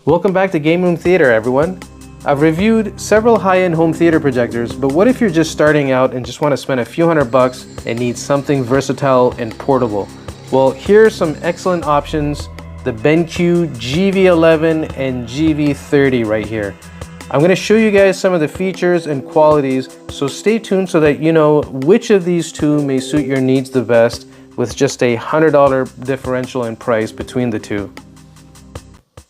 Welcome back to Game Room Theater, everyone. I've reviewed several high-end home theater projectors, but what if you're just starting out and just want to spend a few $100 and need something versatile and portable? Well, here are some excellent options, the Benq GV11 and GV30 right here. I'm going to show you guys some of the features and qualities, so stay tuned so that you know which of these two may suit your needs the best with just a $100 differential in price between the two.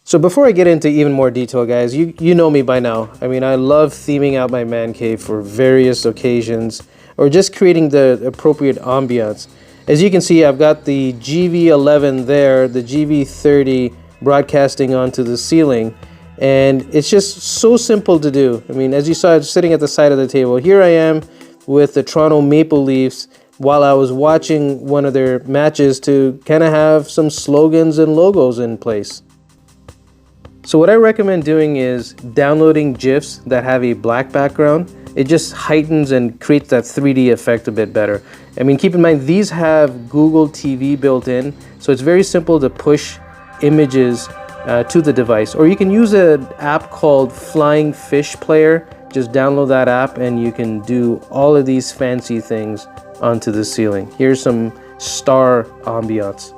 So before I get into even more detail, guys, you know me by now. I mean, I love theming out my man cave for various occasions or just creating the appropriate ambiance. As you can see, I've got the GV11 there, the GV30 broadcasting onto the ceiling, and it's just so simple to do. I mean, as you saw, it's sitting at the side of the table. Here I am with the Toronto Maple Leafs while I was watching one of their matches to kind of have some slogans and logos in place. So what I recommend doing is downloading GIFs that have a black background. It just heightens and creates that 3D effect a bit better. I mean, keep in mind, these have Google TV built in, so it's very simple to push images to the device. Or you can use an app called Flying Fish Player. Just download that app and you can do all of these fancy things onto the ceiling. Here's some star ambiance.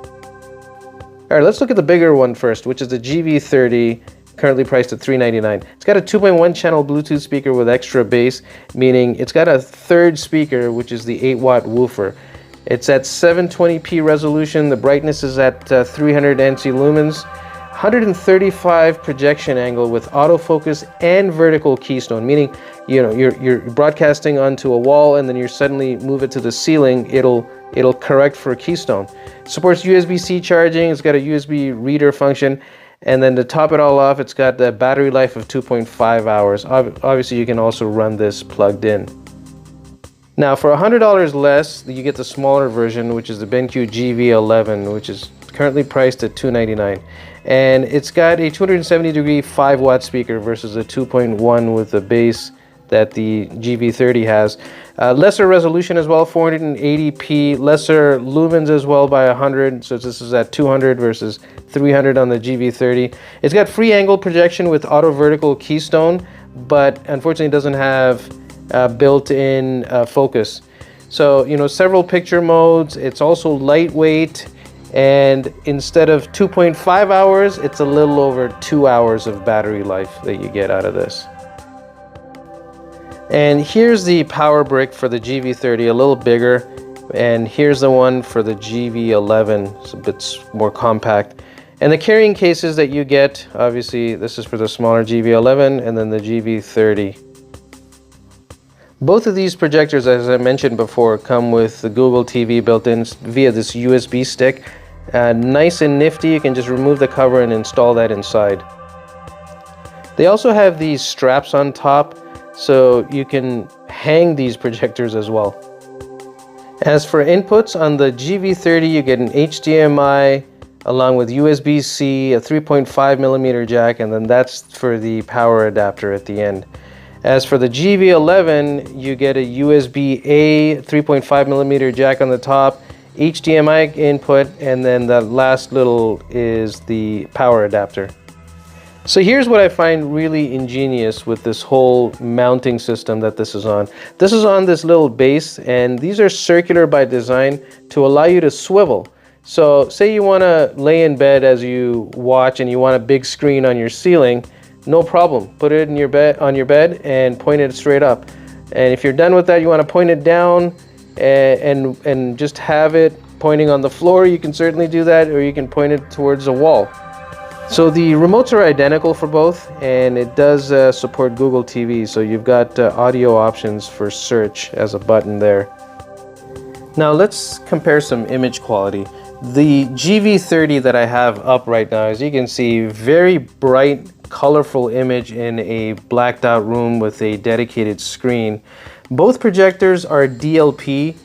All right, let's look at the bigger one first, which is the GV30, currently priced at $399. It's got a 2.1 channel Bluetooth speaker with extra bass, meaning it's got a third speaker, which is the 8-watt woofer. It's at 720p resolution. The brightness is at 300 NC lumens. 135 projection angle with autofocus and vertical keystone, meaning you're broadcasting onto a wall and then you suddenly move it to the ceiling, it'll correct for a keystone. Supports USB-C charging. It's got a USB reader function, and then to top it all off, it's got the battery life of 2.5 hours. Obviously, you can also run this plugged in. Now, for $100 less, you get the smaller version, which is the Benq GV11, which is currently priced at $299. And it's got a 270-degree 5-watt speaker versus a 2.1 with the bass that the GV30 has. Lesser resolution as well, 480p, lesser lumens as well by 100, so this is at 200 versus 300 on the GV30. It's got free angle projection with auto vertical keystone, but unfortunately it doesn't have built-in focus. So, several picture modes. It's also lightweight, and instead of 2.5 hours, it's a little over 2 hours of battery life that you get out of this. And here's the power brick for the GV30, a little bigger, and here's the one for the GV11. It's a bit more compact. And the carrying cases that you get, obviously this is for the smaller GV11 and then the GV30. Both of these projectors, as I mentioned before, come with the Google TV built in via this USB stick. Nice and nifty. You can just remove the cover and install that inside. They also have these straps on top, so you can hang these projectors as well. As for inputs, on the GV30 you get an HDMI along with USB-C, a 3.5mm jack, and then that's for the power adapter at the end. As for the GV11, you get a USB-A 3.5mm jack on the top, HDMI input, and then the last little is the power adapter. So here's what I find really ingenious with this whole mounting system that this is on. This is on this little base, and these are circular by design to allow you to swivel. So say you want to lay in bed as you watch and you want a big screen on your ceiling, no problem. Put it in your bed, on your bed, and point it straight up. And if you're done with that, you want to point it down and just have it pointing on the floor, you can certainly do that, or you can point it towards a wall. So the remotes are identical for both, and it does support Google TV, so you've got audio options for search as a button there. Now let's compare some image quality. The GV30 that I have up right now, as you can see, very bright, colorful image in a blacked out room with a dedicated screen. Both projectors are DLP,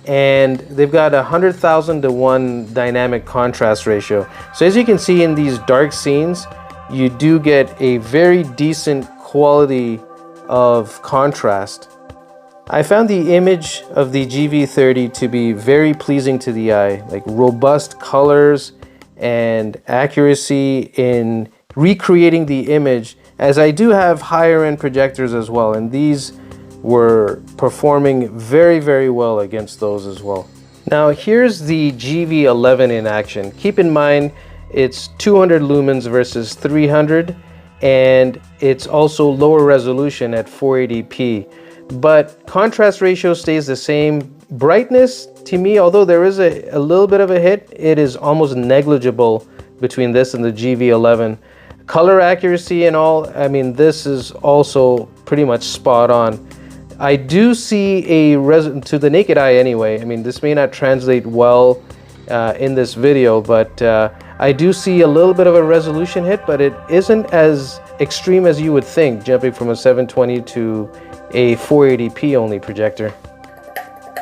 and they've got 100,000 to 1 dynamic contrast ratio. So as you can see in these dark scenes, you do get a very decent quality of contrast. I found the image of the GV30 to be very pleasing to the eye, like robust colors and accuracy in recreating the image, as I do have higher end projectors as well, and these were performing very, very well against those as well. Now here's the GV11 in action. Keep in mind it's 200 lumens versus 300, and it's also lower resolution at 480p, but contrast ratio stays the same. Brightness, to me, although there is a little bit of a hit, it is almost negligible between this and the GV11. Color accuracy and all, I mean, this is also pretty much spot on. I do see to the naked eye anyway, I mean, this may not translate well in this video, but I do see a little bit of a resolution hit, but it isn't as extreme as you would think, jumping from a 720 to a 480p only projector.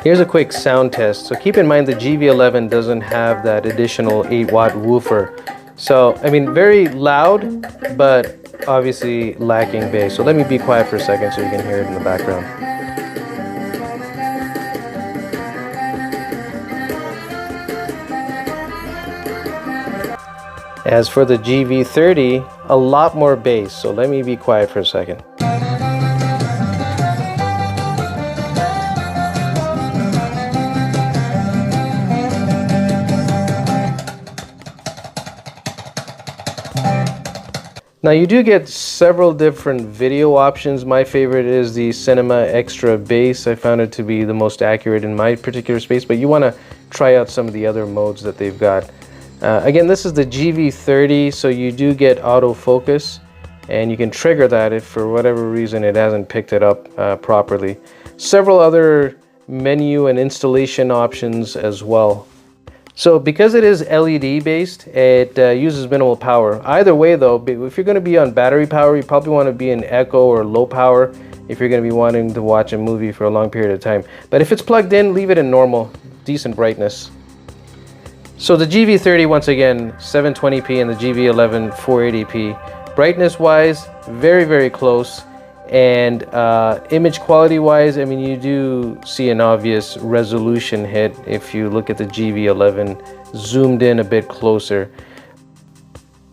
Here's a quick sound test. So keep in mind the GV11 doesn't have that additional 8-watt woofer. So, I mean, very loud, but obviously lacking bass. So let me be quiet for a second so you can hear it in the background. As for the GV30, a lot more bass. So let me be quiet for a second. Now you do get several different video options. My favorite is the Cinema Extra Bass. I found it to be the most accurate in my particular space, but you want to try out some of the other modes that they've got. Again, this is the GV30, so you do get autofocus, and you can trigger that if for whatever reason it hasn't picked it up properly. Several other menu and installation options as well. So because it is LED based, it uses minimal power. Either way though, if you're going to be on battery power, you probably want to be in echo or low power if you're going to be wanting to watch a movie for a long period of time. But if it's plugged in, leave it in normal, decent brightness. So the GV30, once again, 720p, and the GV11 480p. Brightness wise, very, very close. And image quality wise, I mean, you do see an obvious resolution hit if you look at the GV11 zoomed in a bit closer.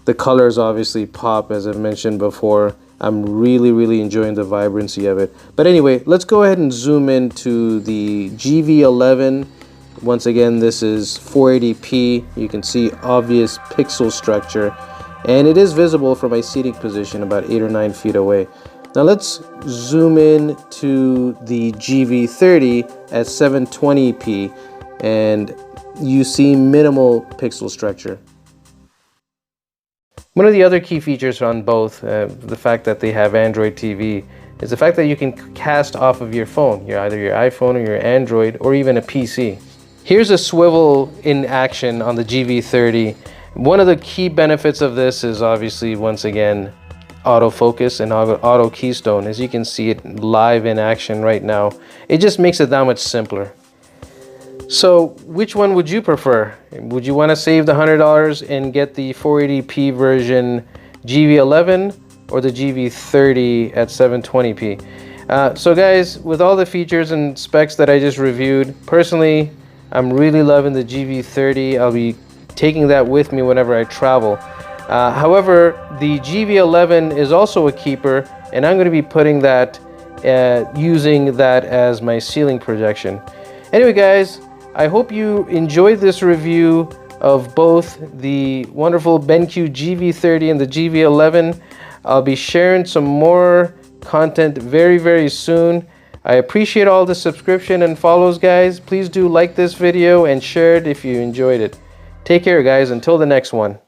The colors obviously pop, as I've mentioned before. I'm really, really enjoying the vibrancy of it. But anyway, let's go ahead and zoom into the GV11. Once again, this is 480p. You can see obvious pixel structure, and it is visible from my seating position about 8 or 9 feet away. Now let's zoom in to the GV30 at 720p, and you see minimal pixel structure. One of the other key features on both, the fact that they have Android TV, is the fact that you can cast off of your phone, either your iPhone or your Android or even a PC. Here's a swivel in action on the GV30. One of the key benefits of this is obviously, once again, autofocus and auto keystone. As you can see it live in action right now, it just makes it that much simpler. So which one would you prefer? Would you want to save the $100 and get the 480p version GV11 or the GV30 at 720p? So guys, with all the features and specs that I just reviewed, personally I'm really loving the GV30. I'll be taking that with me whenever I travel. However, the GV11 is also a keeper, and I'm going to be putting that, using that as my ceiling projection. Anyway guys, I hope you enjoyed this review of both the wonderful Benq GV30 and the GV11. I'll be sharing some more content very, very soon. I appreciate all the subscription and follows, guys. Please do like this video and share it if you enjoyed it. Take care, guys. Until the next one.